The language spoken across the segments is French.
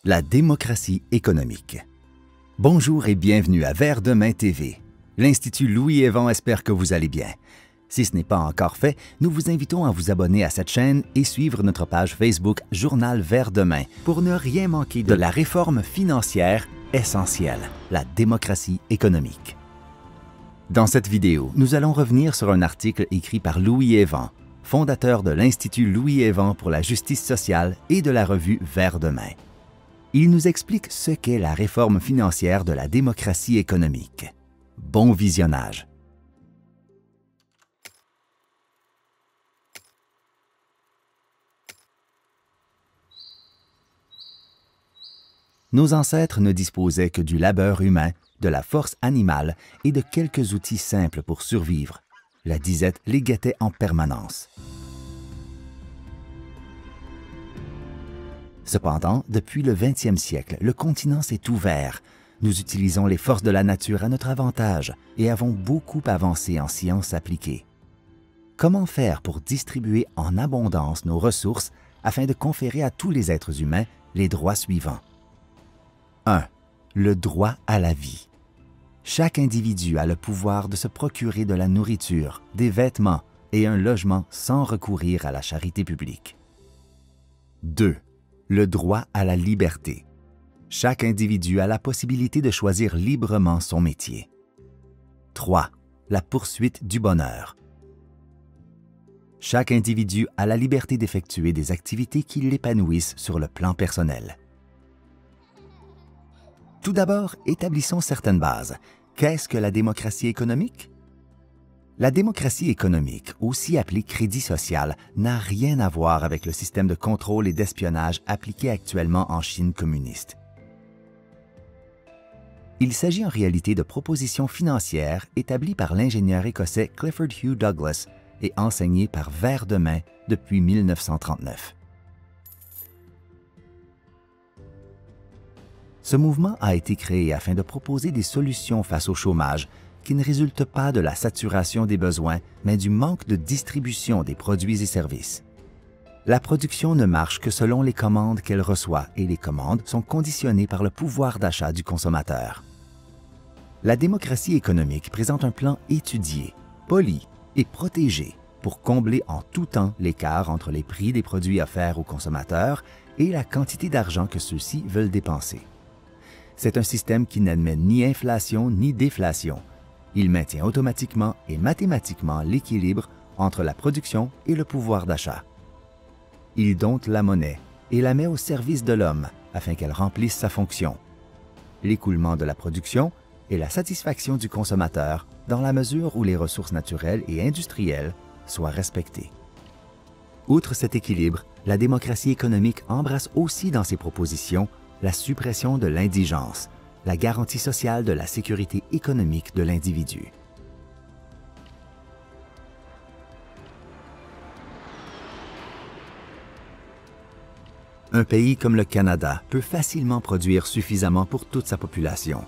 La démocratie économique. Bonjour et bienvenue à Vers Demain TV. L'Institut Louis-Évans espère que vous allez bien. Si ce n'est pas encore fait, nous vous invitons à vous abonner à cette chaîne et suivre notre page Facebook Journal Vers Demain pour ne rien manquer de la réforme financière essentielle, la démocratie économique. Dans cette vidéo, nous allons revenir sur un article écrit par Louis Évans, fondateur de l'Institut Louis-Évans pour la justice sociale et de la revue Vers Demain. Il nous explique ce qu'est la réforme financière de la démocratie économique. Bon visionnage. Nos ancêtres ne disposaient que du labeur humain, de la force animale et de quelques outils simples pour survivre. La disette les guettait en permanence. Cependant, depuis le 20e siècle, le continent s'est ouvert. Nous utilisons les forces de la nature à notre avantage et avons beaucoup avancé en sciences appliquées. Comment faire pour distribuer en abondance nos ressources afin de conférer à tous les êtres humains les droits suivants? 1. Le droit à la vie. Chaque individu a le pouvoir de se procurer de la nourriture, des vêtements et un logement sans recourir à la charité publique. 2. Le droit à la liberté. Chaque individu a la possibilité de choisir librement son métier. 3. La poursuite du bonheur. Chaque individu a la liberté d'effectuer des activités qui l'épanouissent sur le plan personnel. Tout d'abord, établissons certaines bases. Qu'est-ce que la démocratie économique? La démocratie économique, aussi appelée crédit social, n'a rien à voir avec le système de contrôle et d'espionnage appliqué actuellement en Chine communiste. Il s'agit en réalité de propositions financières établies par l'ingénieur écossais Clifford Hugh Douglas et enseignées par Vers Demain depuis 1939. Ce mouvement a été créé afin de proposer des solutions face au chômage qui ne résulte pas de la saturation des besoins, mais du manque de distribution des produits et services. La production ne marche que selon les commandes qu'elle reçoit et les commandes sont conditionnées par le pouvoir d'achat du consommateur. La démocratie économique présente un plan étudié, poli et protégé pour combler en tout temps l'écart entre les prix des produits offerts aux consommateurs et la quantité d'argent que ceux-ci veulent dépenser. C'est un système qui n'admet ni inflation ni déflation. Il maintient automatiquement et mathématiquement l'équilibre entre la production et le pouvoir d'achat. Il dompte la monnaie et la met au service de l'homme afin qu'elle remplisse sa fonction. L'écoulement de la production et la satisfaction du consommateur dans la mesure où les ressources naturelles et industrielles soient respectées. Outre cet équilibre, la démocratie économique embrasse aussi dans ses propositions la suppression de l'indigence, la garantie sociale de la sécurité économique de l'individu. Un pays comme le Canada peut facilement produire suffisamment pour toute sa population.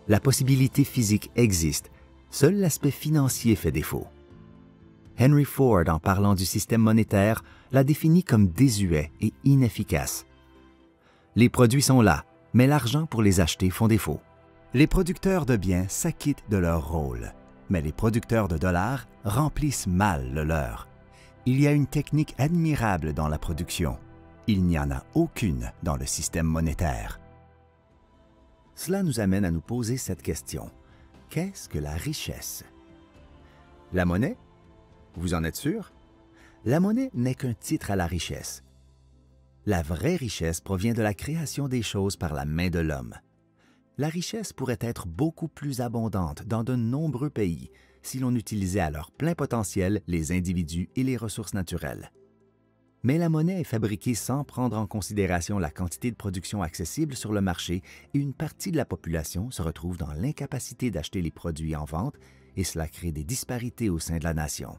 La possibilité physique existe, seul l'aspect financier fait défaut. Henry Ford, en parlant du système monétaire, l'a défini comme désuet et inefficace. Les produits sont là, mais l'argent pour les acheter font défaut. Les producteurs de biens s'acquittent de leur rôle, mais les producteurs de dollars remplissent mal le leur. Il y a une technique admirable dans la production. Il n'y en a aucune dans le système monétaire. Cela nous amène à nous poser cette question. Qu'est-ce que la richesse? La monnaie? Vous en êtes sûr? La monnaie n'est qu'un titre à la richesse. La vraie richesse provient de la création des choses par la main de l'homme. La richesse pourrait être beaucoup plus abondante dans de nombreux pays si l'on utilisait à leur plein potentiel les individus et les ressources naturelles. Mais la monnaie est fabriquée sans prendre en considération la quantité de production accessible sur le marché et une partie de la population se retrouve dans l'incapacité d'acheter les produits en vente et cela crée des disparités au sein de la nation.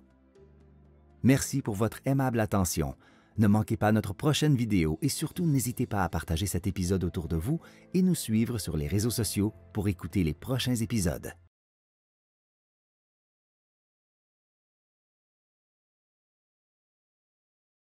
Merci pour votre aimable attention. Ne manquez pas notre prochaine vidéo et surtout n'hésitez pas à partager cet épisode autour de vous et nous suivre sur les réseaux sociaux pour écouter les prochains épisodes.